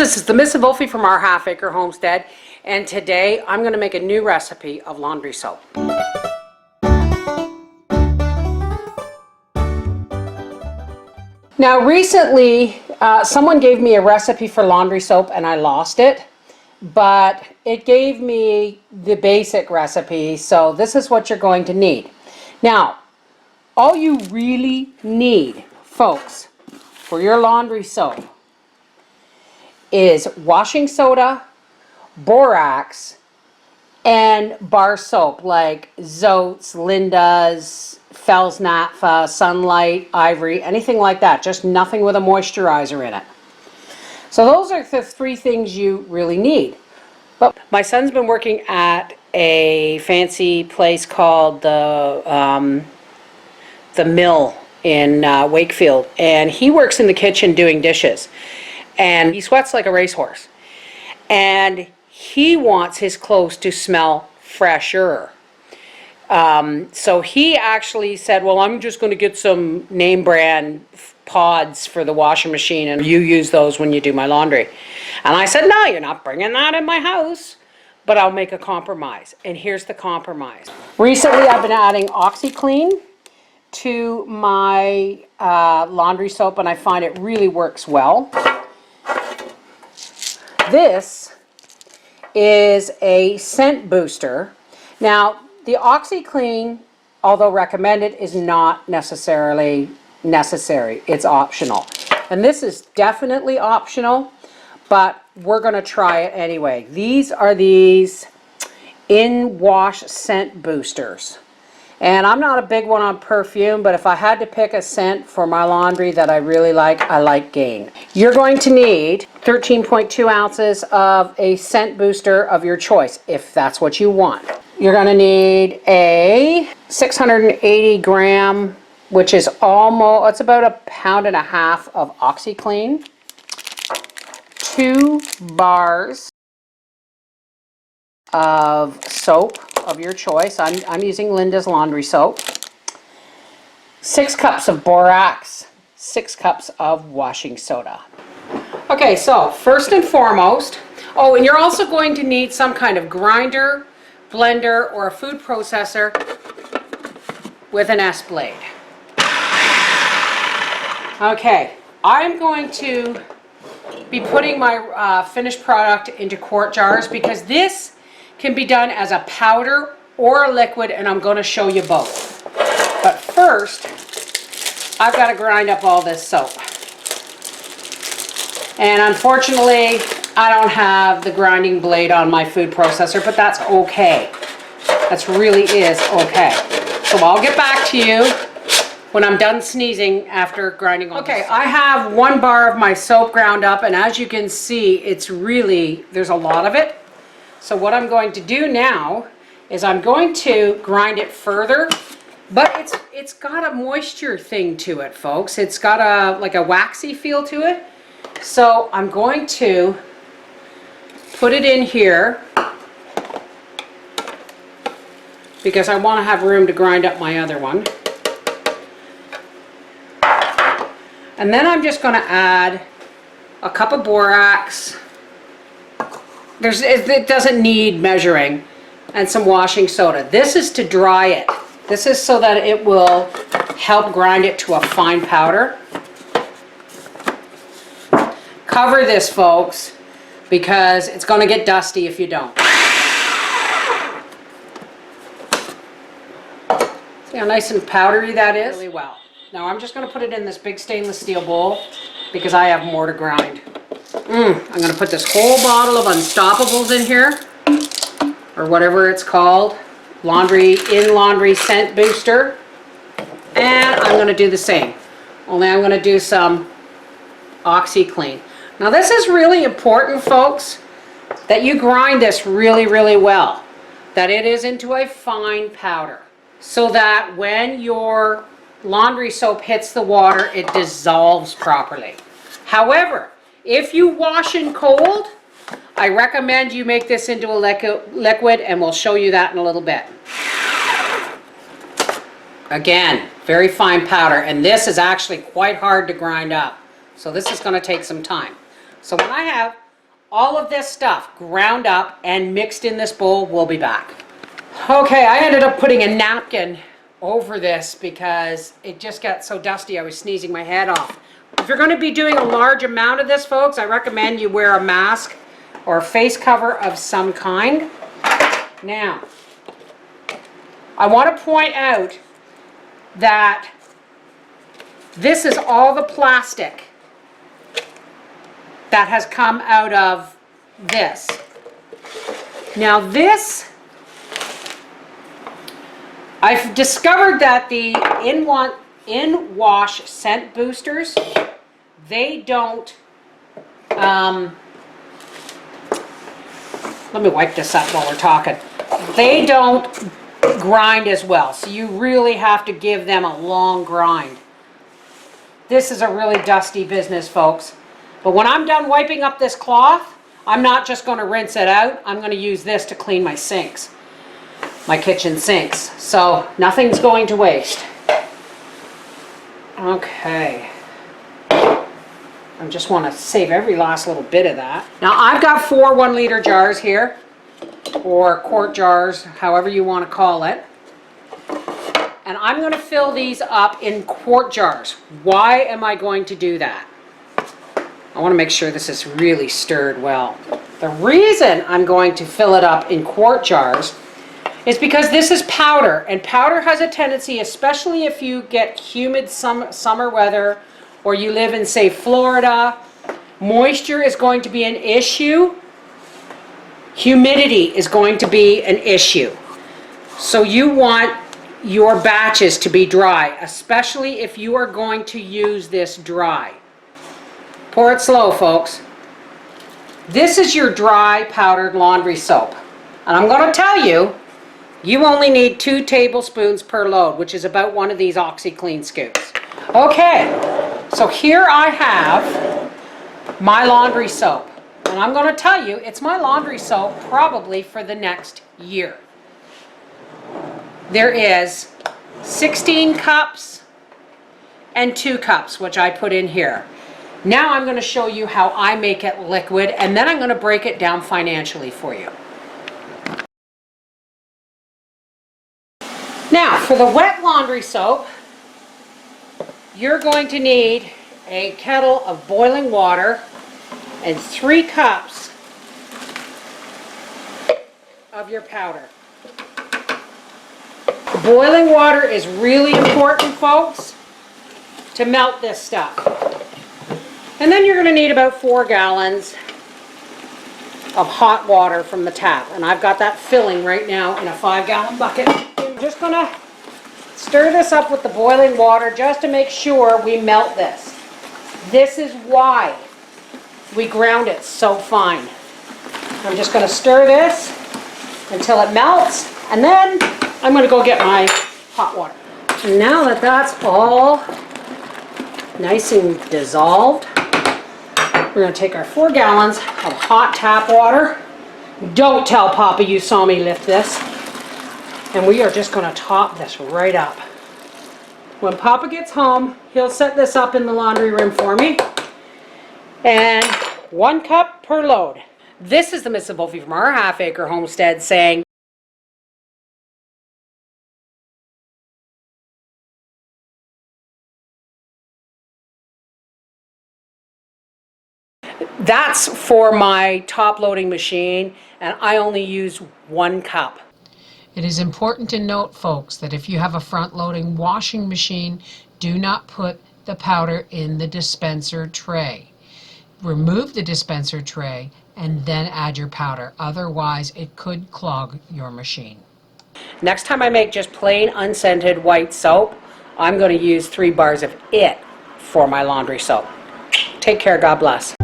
this is the Miss Wolfie from our half-acre homestead, and today I'm going to make a new recipe of laundry soap. Now recently, someone gave me a recipe for laundry soap and I lost it, but it gave me the basic recipe, so this is what you're going to need. Now, all you really need, folks, for your laundry soap is washing soda, borax, and bar soap like Zote's, Linda's, Fells Naphtha, Sunlight, Ivory, anything like that. Just nothing with a moisturizer in it. So those are the three things you really need. But my son's been working at a fancy place called the Mill in Wakefield, and he works in the kitchen doing dishes, and he sweats like a racehorse, and he wants his clothes to smell fresher. So he actually said, well, I'm just going to get some name brand pods for the washing machine and you use those when you do my laundry. And I said, no, you're not bringing that in my house, but I'll make a compromise. And here's the compromise. Recently I've been adding OxiClean to my laundry soap, and I find it really works well. This is a scent booster. Now, the OxiClean, although recommended, is not necessarily necessary. It's optional. And this is definitely optional, but we're going to try it anyway. These are these in-wash scent boosters. And I'm not a big one on perfume, but if I had to pick a scent for my laundry that I really like, I like Gain. You're going to need 13.2 ounces of a scent booster of your choice, if that's what you want. You're going to need a 680 gram, which is almost, it's about 1.5 pounds of OxiClean, 2 bars of soap of your choice. I'm using Linda's laundry soap. 6 cups of borax, 6 cups of washing soda. Okay, so first and foremost, oh, and you're also going to need some kind of grinder, blender, or a food processor with an S blade. Okay, I'm going to be putting my finished product into quart jars because this can be done as a powder or a liquid, and I'm going to show you both. But first, I've got to grind up all this soap. And unfortunately, I don't have the grinding blade on my food processor, but that's okay. That really is okay. So I'll get back to you when I'm done sneezing after grinding all this. Okay, I have 1 bar of my soap ground up, and as you can see, it's really, there's a lot of it. So what I'm going to do now is I'm going to grind it further, but it's got a moisture thing to it, folks. It's got a like a waxy feel to it. So I'm going to put it in here because I want to have room to grind up my other one. And then I'm just going to add a cup of borax. It doesn't need measuring, and some washing soda. This is to dry it. This is so that it will help grind it to a fine powder. Cover this, folks, because it's going to get dusty if you don't. See how nice and powdery that is? Really well. Now I'm just going to put it in this big stainless steel bowl because I have more to grind. I'm going to put this whole bottle of Unstoppables in here, or whatever it's called, laundry scent booster, and I'm going to do the same, only I'm going to do some OxiClean. Now this is really important, folks, that you grind this really, really well, that it is into a fine powder, so that when your laundry soap hits the water, it dissolves properly. However, if you wash in cold, I recommend you make this into a liquid, and we'll show you that in a little bit. Again, very fine powder, and this is actually quite hard to grind up. So this is going to take some time. So when I have all of this stuff ground up and mixed in this bowl. We'll be back. Okay, I ended up putting a napkin over this because it just got so dusty I was sneezing my head off. If you're going to be doing a large amount of this, folks, I recommend you wear a mask or a face cover of some kind. Now, I want to point out that this is all the plastic that has come out of this. Now this, I've discovered that the in-wash scent boosters, they don't, let me wipe this up while we're talking. They don't grind as well, so you really have to give them a long grind. This is a really dusty business, folks. But when I'm done wiping up this cloth, I'm not just going to rinse it out. I'm going to use this to clean my sinks, my kitchen sinks. So nothing's going to waste. Okay. I just want to save every last little bit of that. Now I've got 4 1-liter jars here, or quart jars, however you want to call it. And I'm going to fill these up in quart jars. Why am I going to do that? I want to make sure this is really stirred well. The reason I'm going to fill it up in quart jars is because this is powder, and powder has a tendency, especially if you get humid summer weather or you live in, say, Florida, moisture is going to be an issue. Humidity is going to be an issue. So you want your batches to be dry, especially if you are going to use this dry. Pour it slow, folks. This is your dry powdered laundry soap. And I'm going to tell you, you only need 2 tablespoons per load, which is about one of these OxyClean scoops. Okay, so here I have my laundry soap. And I'm going to tell you, it's my laundry soap probably for the next year. There is 16 cups and 2 cups, which I put in here. Now I'm going to show you how I make it liquid, and then I'm going to break it down financially for you. Now, for the wet laundry soap, you're going to need a kettle of boiling water and 3 cups of your powder. Boiling water is really important, folks, to melt this stuff. And then you're going to need about 4 gallons of hot water from the tap. And I've got that filling right now in a 5-gallon bucket. I'm just going to stir this up with the boiling water just to make sure we melt this. This is why we ground it so fine. I'm just going to stir this until it melts, and then I'm going to go get my hot water. And now that that's all nice and dissolved, we're going to take our 4 gallons of hot tap water. Don't tell Papa you saw me lift this. And we are just going to top this right up. When Papa gets home, he'll set this up in the laundry room for me. And 1 cup per load. This is the Miss Wolfie from our half-acre homestead saying, that's for my top loading machine, and I only use 1 cup. It is important to note, folks, that if you have a front-loading washing machine, do not put the powder in the dispenser tray. Remove the dispenser tray and then add your powder. Otherwise, it could clog your machine. Next time I make just plain unscented white soap, I'm going to use 3 bars of it for my laundry soap. Take care. God bless.